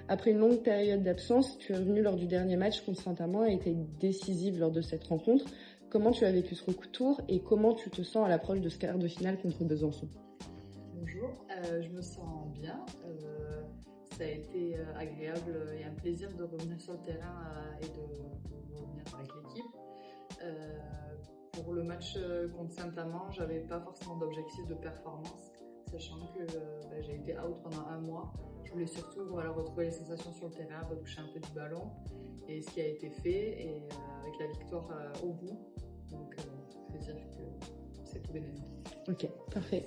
Après une longue période d'absence, tu es revenu lors du dernier match contre Saint-Amand et été décisive lors de cette rencontre. Comment tu as vécu ce retour et comment tu te sens à l'approche de ce quart de finale contre Besançon? Bonjour, je me sens bien. Ça a été agréable et un plaisir de revenir sur le terrain et de revenir avec l'équipe. Pour le match contre Saint-Amand, j'avais pas forcément d'objectif de performance, sachant que j'ai été out pendant un mois. Je voulais surtout retrouver les sensations sur le terrain, retoucher un peu du ballon, et ce qui a été fait, et avec la victoire au bout. Donc, je veux dire que c'est tout bénéfique. Ok, parfait.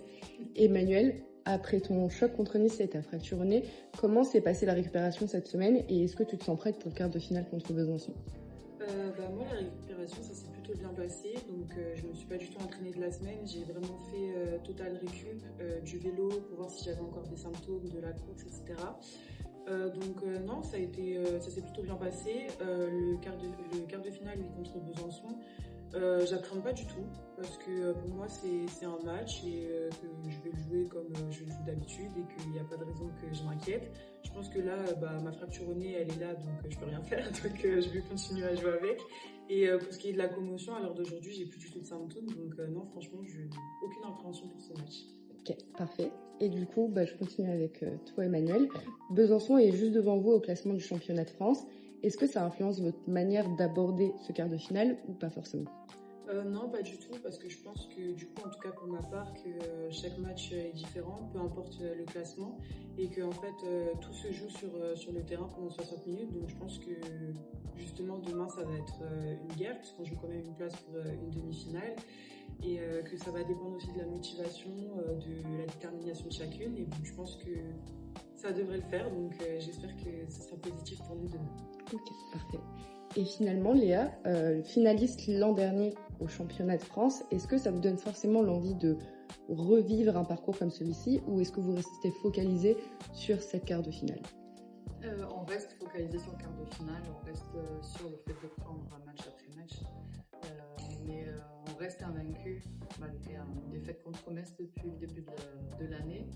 Emmanuel, après ton choc contre Nice et ta fracture au nez, comment s'est passée la récupération cette semaine et est-ce que tu te sens prête pour le quart de finale contre Besançon? Moi, la récupération, ça s'est plutôt bien passé. Donc, je ne me suis pas du tout entraînée de la semaine. J'ai vraiment fait total récup, du vélo pour voir si j'avais encore des symptômes de la course, etc. Non, ça s'est plutôt bien passé. Le quart de finale contre Besançon, j'appréhende pas du tout parce que pour moi c'est un match et que je vais le jouer comme je le joue d'habitude et qu'il n'y a pas de raison que je m'inquiète. Je pense que là, ma fracture au nez elle est là donc je peux rien faire donc je vais continuer à jouer avec. Et pour ce qui est de la commotion, à l'heure d'aujourd'hui j'ai plus du tout de symptômes donc non franchement je n'ai aucune appréhension pour ce match. Ok, parfait. Et du coup, je continue avec toi Emmanuel. Besançon est juste devant vous au classement du championnat de France. Est-ce que ça influence votre manière d'aborder ce quart de finale ou pas forcément? Non, pas du tout, parce que je pense que du coup, en tout cas pour ma part, que chaque match est différent, peu importe le classement, et que en fait tout se joue sur le terrain pendant 60 minutes. Donc je pense que justement demain ça va être une guerre, puisqu'on joue quand même une place pour une demi-finale, et que ça va dépendre aussi de la motivation, de la détermination de chacune. Et donc je pense que ça devrait le faire, donc j'espère que ce sera positif pour nous demain. Ok, parfait. Et finalement, Léa, finaliste l'an dernier au championnat de France, est-ce que ça vous donne forcément l'envie de revivre un parcours comme celui-ci ou est-ce que vous restez focalisé sur cette quart de finale? On reste focalisé sur le quart de finale, on reste sur le fait de prendre match après match, mais on reste invaincu malgré une défaite contre Metz depuis le début de l'année.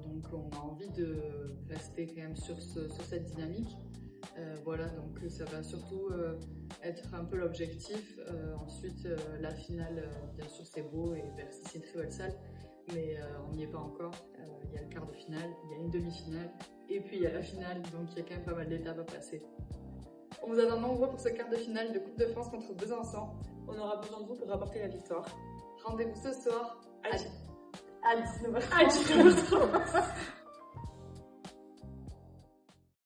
Donc on a envie de rester quand même sur cette dynamique. Donc ça va surtout être un peu l'objectif. Ensuite, la finale, bien sûr, c'est beau et Bercy, c'est une très belle salle, mais on n'y est pas encore. Il y a le quart de finale, il y a une demi-finale, et puis il y a la finale, donc il y a quand même pas mal d'étapes à passer. On vous attend nombreux pour ce quart de finale de Coupe de France contre Besançon. On aura besoin de vous pour rapporter la victoire. Rendez-vous ce soir à 19h30.